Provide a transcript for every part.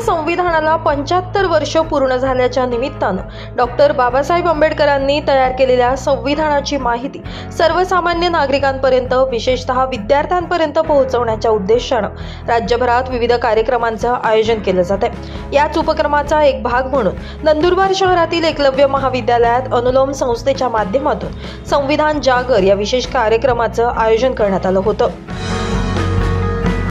संविधानाला 75 वर्ष पूर्ण झाल्याच्या निमित्तानं डॉक्टर बाबासाहेब आंबेडकरांनी तयार केलेल्या संविधानाची माहिती सर्वसामान्य नागरिकांपर्यंत, विशेषतः विद्यार्थ्यांपर्यंत पोहोचवण्याच्या उद्देशानं राज्यभरात विविध कार्यक्रमांचं आयोजन केलं जाते। याच उपक्रमाचा एक भाग म्हणून नंदुरबार शहरातील एकलव्य महाविद्यालयात अनुलोम संस्थेच्या माध्यमातून संविधान जागर या विशेष कार्यक्रमाचं आयोजन करण्यात आलं होतं।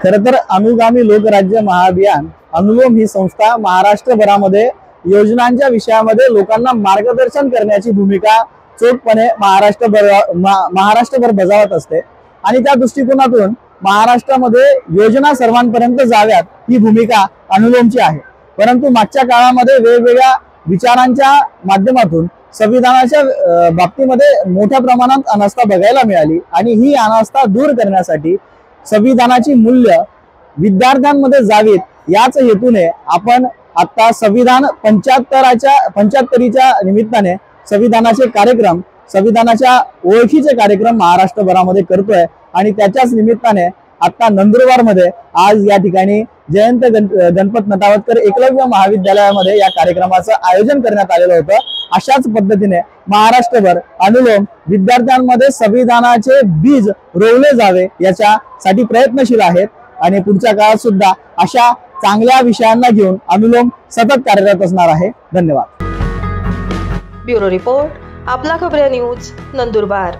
खरं तर अनुगामी लोकराज्य महाअभियान अनुलोम ही संस्था महाराष्ट्रभरामध्ये योजनांच्या विषयामध्ये लोकांना मार्गदर्शन करण्याची भूमिका चोखपणे महाराष्ट्रभर बजावत असते आणि त्या दृष्टिकोनातून महाराष्ट्रामध्ये योजना सर्वांपर्यंत जाव्यात ही भूमिका अनुलोमची आहे। परंतु मागच्या काळामध्ये वेगवेगळ्या विचारांच्या माध्यमातून संविधानाच्या बाबतीमध्ये मोठ्या प्रमाणात अनास्था बघायला मिळाली आणि ही अनास्था दूर करण्यासाठी संविधानाची मूल्य विद्यार्थ्यांमध्ये जावीत याच हेतूने आपण आता संविधान 75च्या निमित्ताने संविधानाचे कार्यक्रम, संविधानाच्या ओळखीचे कार्यक्रम महाराष्ट्रभरामध्ये करतोय आणि त्याच्याच निमित्ताने आता नंदुरबारमध्ये आज या ठिकाणी जयंत गणपत नटावतकर एकलव्य महाविद्यालयामध्ये या कार्यक्रमाचं आयोजन करण्यात आलेलं होतं। अशाच पद्धतीने महाराष्ट्रभर अनुलोम विद्यार्थ्यांमध्ये संविधानाचे बीज रोवले जावे याच्यासाठी प्रयत्नशील आहेत आणि पुढच्या काळात सुद्धा अशा चांगल्या विषयांना घेऊन अनुलोम सतत कार्यरत असणार आहे। धन्यवाद। ब्युरो रिपोर्ट, आपला खबऱ्या न्यूज, नंदुरबार।